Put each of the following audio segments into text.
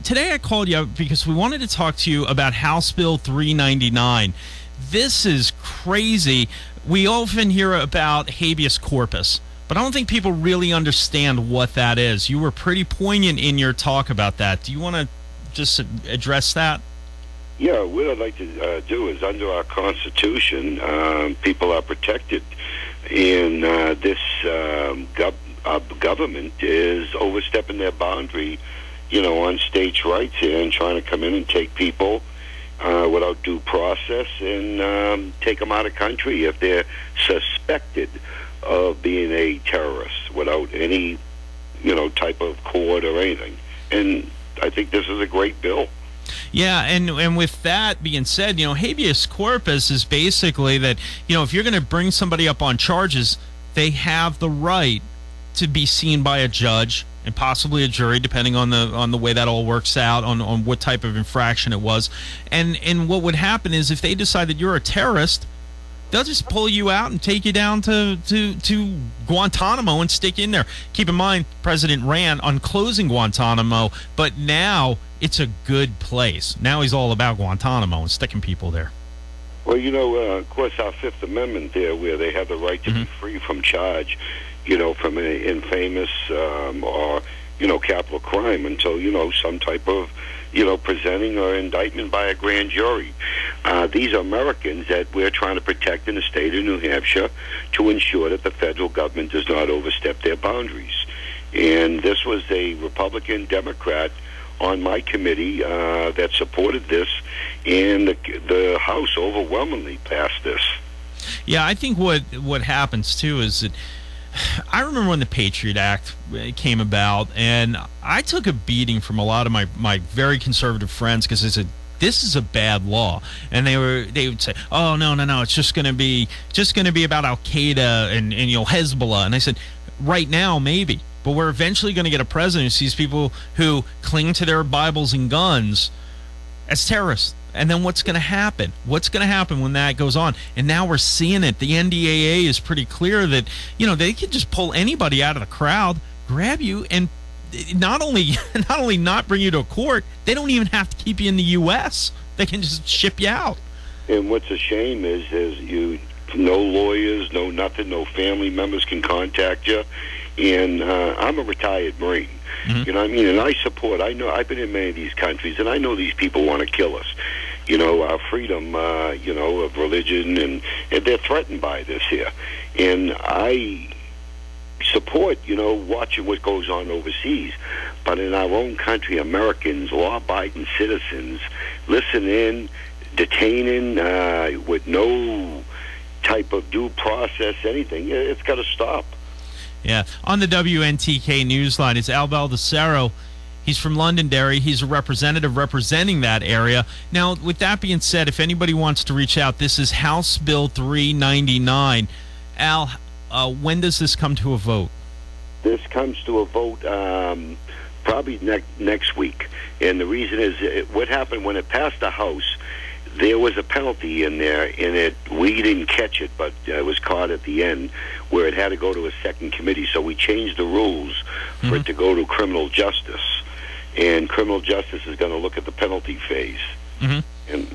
today I called you because we wanted to talk to you about House Bill 399. This is crazy. We often hear about habeas corpus, but I don't think people really understand what that is. You were pretty poignant in your talk about that. Do you want to just address that? Yeah, what I'd like to do is, under our Constitution, people are protected, and this government is overstepping their boundary, on states' rights here and trying to come in and take people without due process and take them out of country if they're suspected of being a terrorist without any, type of court or anything. And I think this is a great bill. Yeah, and with that being said, habeas corpus is basically that, if you're going to bring somebody up on charges, they have the right to be seen by a judge and possibly a jury, depending on the way that all works out, on what type of infraction it was. And what would happen is, if they decide that you're a terrorist, they'll just pull you out and take you down to Guantanamo and stick you in there. Keep in mind, President ran on closing Guantanamo, but now it's a good place. Now he's all about Guantanamo and sticking people there. Well, of course, our Fifth Amendment there, where they have the right to be free from charge, from an infamous or, capital crime until, some type of, presenting or indictment by a grand jury. These are Americans that we're trying to protect in the state of New Hampshire to ensure that the federal government does not overstep their boundaries. And this was a Republican Democrat on my committee that supported this, and the House overwhelmingly passed this. Yeah, I think what happens, too, is that I remember when the Patriot Act came about, and I took a beating from a lot of my very conservative friends because they said, this is a bad law, and they would say, oh, no, it's just going to be about Al Qaeda and Hezbollah. And I said, right now maybe, but we're eventually going to get a president who sees people who cling to their Bibles and guns as terrorists. And then what's going to happen? What's going to happen when that goes on? And now we're seeing it. The NDAA is pretty clear that, they can just pull anybody out of the crowd, grab you, and not only not bring you to a court, they don't even have to keep you in the U.S. They can just ship you out. And what's a shame is no lawyers, no nothing, no family members can contact you. And I'm a retired Marine. Mm-hmm. You know what I mean? And I've been in many of these countries, and I know these people want to kill us. Our freedom, of religion, and they're threatened by this here. And I support, watching what goes on overseas. But in our own country, Americans, law-abiding citizens, listen in, detaining with no type of due process, anything, it's got to stop. Yeah. On the WNTK Newsline, it's Al Baldasaro. He's from Londonderry. He's a representative representing that area. Now, with that being said, if anybody wants to reach out, this is House Bill 399. Al, when does this come to a vote? This comes to a vote probably next week. And the reason is what happened when it passed the House, there was a penalty in there, and we didn't catch it, but it was caught at the end, where it had to go to a second committee. So we changed the rules for it to go to criminal justice. And criminal justice is going to look at the penalty phase. And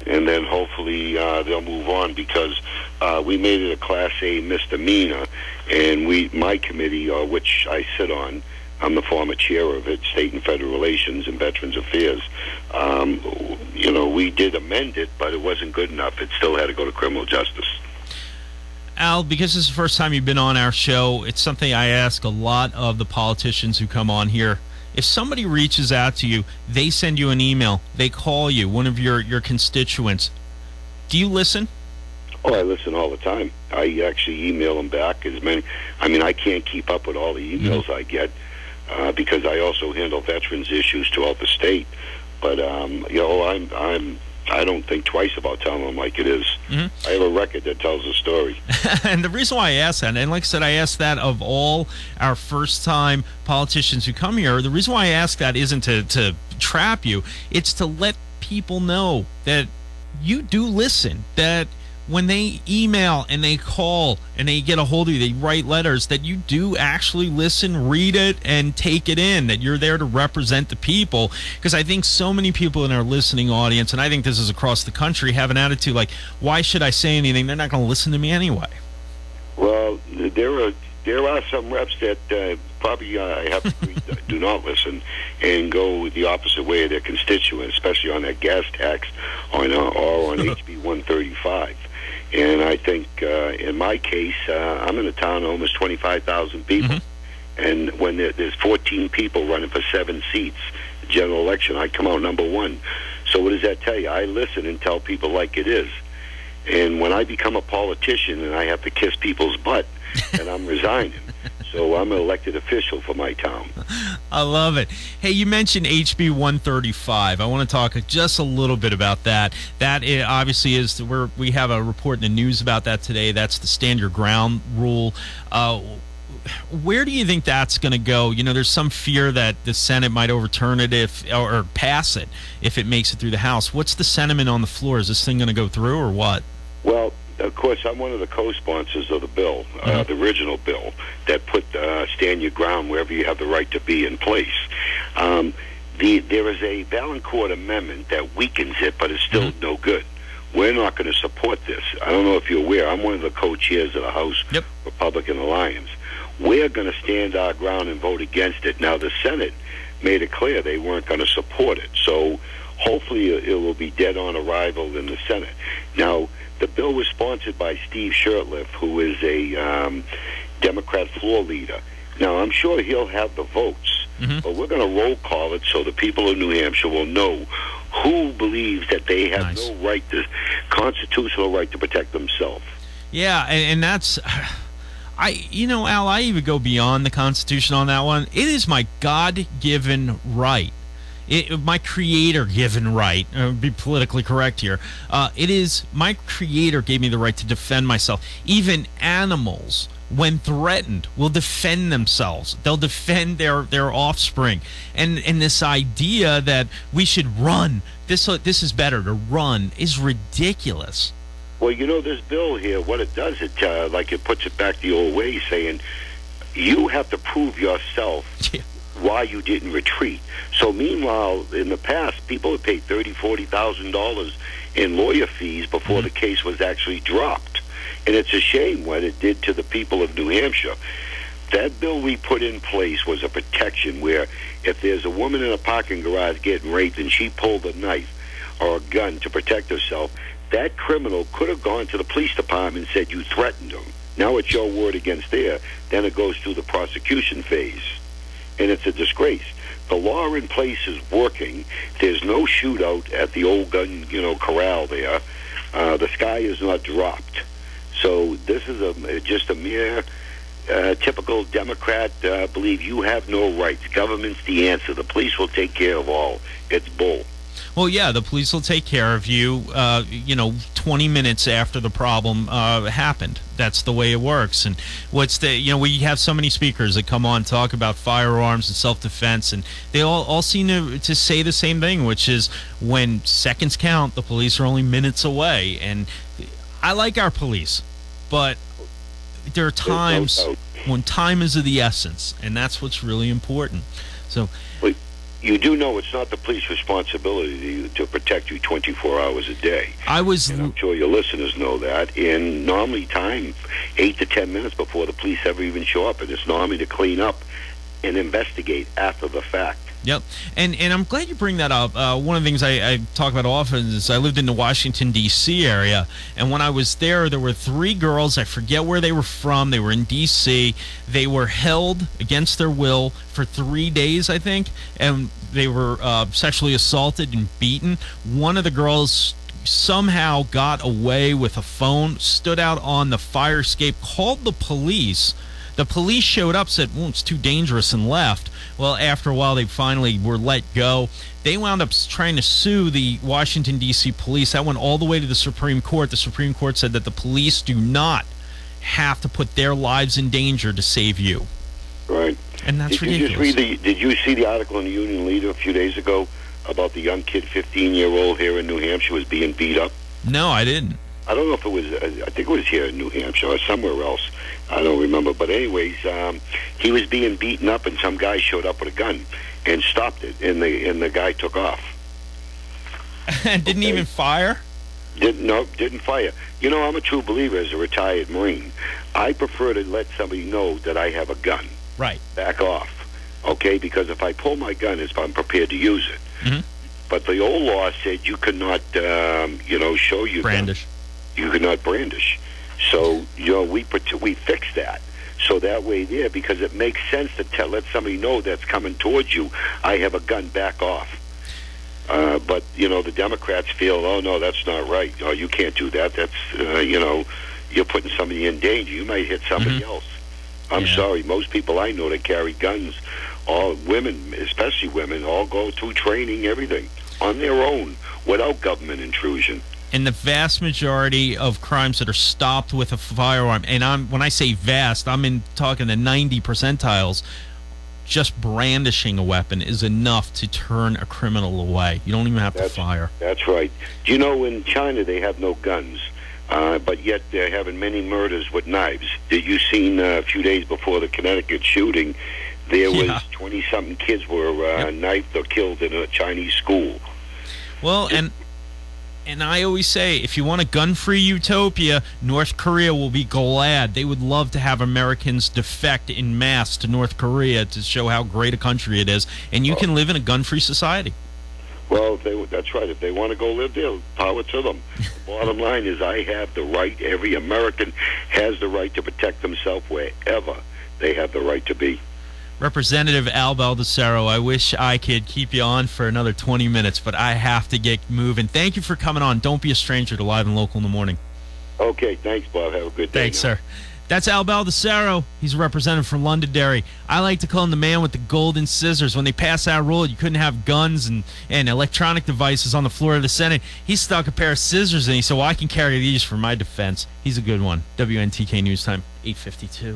then hopefully they'll move on, because we made it a Class A misdemeanor, and my committee, which I sit on, I'm the former chair of it, State and Federal Relations and Veterans Affairs. We did amend it, but it wasn't good enough. It still had to go to criminal justice. Al, because this is the first time you've been on our show, it's something I ask a lot of the politicians who come on here. If somebody reaches out to you, they send you an email, they call you, one of your constituents, do you listen? Oh, I listen all the time. I actually email them back as many. I mean, I can't keep up with all the emails I get because I also handle veterans issues throughout the state. But I don't think twice about telling them like it is. I have a record that tells a story. And the reason why I ask that, and like I said, I ask that of all our first-time politicians who come here, the reason why I ask that isn't to trap you. It's to let people know that you do listen, that when they email and they call and they get a hold of you, they write letters, that you do actually listen, read it, and take it in, that you're there to represent the people. Because I think so many people in our listening audience, and I think this is across the country, have an attitude like, why should I say anything? They're not going to listen to me anyway. Well, there are some reps that probably I have to agree, do not listen and go the opposite way of their constituents, especially on that gas tax or on HB 135. And I think in my case, I'm in a town of almost 25,000 people. And when there's 14 people running for 7 seats, the general election, I come out number 1. So what does that tell you? I listen and tell people like it is. And when I become a politician and I have to kiss people's butt, and I'm resigning. So I'm an elected official for my town. I love it. Hey, you mentioned HB 135. I want to talk just a little bit about that. That obviously is we have a report in the news about that today. That's the stand your ground rule. Where do you think that's going to go? You know, there's some fear that the Senate might overturn it or pass it if it makes it through the House. What's the sentiment on the floor? Is this thing going to go through or what? Well, of course, I'm one of the co-sponsors of the bill, the original bill, that put stand your ground wherever you have the right to be in place. There is a Valancourt amendment that weakens it, but it's still no good. We're not going to support this. I don't know if you're aware. I'm one of the co-chairs of the House Republican Alliance. We're going to stand our ground and vote against it. Now, the Senate made it clear they weren't going to support it. So hopefully it will be dead on arrival in the Senate. Now, the bill was sponsored by Steve Shurtleff, who is a Democrat floor leader. Now, I'm sure he'll have the votes, but we're going to roll call it so the people of New Hampshire will know who believes that they have no right, constitutional right to protect themselves. Yeah, and that's... Al, I even go beyond the Constitution on that one. It is my God-given right. My creator-given right. Be politically correct here. It is my creator gave me the right to defend myself. Even animals, when threatened, will defend themselves. They'll defend their offspring. And this idea that we should run, this is better to run, is ridiculous. Well, you know, this bill here, what it does, it puts it back the old way, saying you have to prove yourself why you didn't retreat. So meanwhile, in the past, people had paid $30,000, $40,000 in lawyer fees before the case was actually dropped. And it's a shame what it did to the people of New Hampshire. That bill we put in place was a protection where if there's a woman in a parking garage getting raped and she pulled a knife or a gun to protect herself, that criminal could have gone to the police department and said, you threatened him. Now it's your word against theirs. Then it goes through the prosecution phase. And it's a disgrace. The law in place is working. There's no shootout at the old gun, corral there. The sky is not dropped. So this is just a mere typical Democrat believe you have no rights. Government's the answer. The police will take care of all. It's bull. Well, yeah, the police will take care of you, 20 minutes after the problem happened. That's the way it works. And we have so many speakers that come on, talk about firearms and self-defense, and they all seem to say the same thing, which is when seconds count, the police are only minutes away. And I like our police, but there are times when time is of the essence, and that's what's really important. So... You do know it's not the police responsibility to protect you 24 hours a day. And I'm sure your listeners know that. And normally time, 8 to 10 minutes before the police ever even show up. And it's normally to clean up and investigate after the fact. Yep. And I'm glad you bring that up. One of the things I talk about often is I lived in the Washington, D.C. area. And when I was there were 3 girls. I forget where they were from. They were in D.C. They were held against their will for 3 days, I think. And they were sexually assaulted and beaten. One of the girls somehow got away with a phone, stood out on the fire escape, called the police. The police showed up, said, well, it's too dangerous, and left. Well, after a while, they finally were let go. They wound up trying to sue the Washington, D.C. police. That went all the way to the Supreme Court. The Supreme Court said that the police do not have to put their lives in danger to save you. Right. And that's ridiculous. Did you see the article in the Union Leader a few days ago about the young kid, 15-year-old here in New Hampshire, was being beat up? No, I didn't. I don't know if it was. I think it was here in New Hampshire or somewhere else. I don't remember. But anyways, he was being beaten up, and some guy showed up with a gun and stopped it, and the guy took off. And didn't even fire? Didn't fire. You know, I'm a true believer as a retired Marine. I prefer to let somebody know that I have a gun. Right. Back off. Okay? Because if I pull my gun, it's if I'm prepared to use it. Mm-hmm. But the old law said you could not, show your brandish. Gun. You could not brandish. So, we fixed that. So that way there, because it makes sense to let somebody know that's coming towards you, I have a gun, back off. But, the Democrats feel, oh, no, that's not right. Oh, you can't do that. That's, you're putting somebody in danger. You might hit somebody else. I'm sorry. Most people I know that carry guns, all women, especially women, all go through training, everything, on their own, without government intrusion. And the vast majority of crimes that are stopped with a firearm, and when I say vast, I'm talking the 90 percentiles, just brandishing a weapon is enough to turn a criminal away. You don't even have to fire. That's right. Do you know in China they have no guns, but yet they're having many murders with knives? Did you seen a few days before the Connecticut shooting, there was 20-something kids were knifed or killed in a Chinese school? Well, and I always say, if you want a gun-free utopia, North Korea will be glad. They would love to have Americans defect in mass to North Korea to show how great a country it is. And you can live in a gun-free society. Well, that's right. If they want to go live there, power to them. The bottom line is I have the right, every American has the right to protect themselves wherever they have the right to be. Representative Al Baldasaro, I wish I could keep you on for another 20 minutes, but I have to get moving. Thank you for coming on. Don't be a stranger to Live and Local in the Morning. Okay, thanks, Bob. Have a good day. Thanks, sir. That's Al Baldasaro. He's a representative from Londonderry. I like to call him the man with the golden scissors. When they passed that rule, you couldn't have guns and electronic devices on the floor of the Senate. He stuck a pair of scissors and he said, well, I can carry these for my defense. He's a good one. WNTK News Time, 8:52.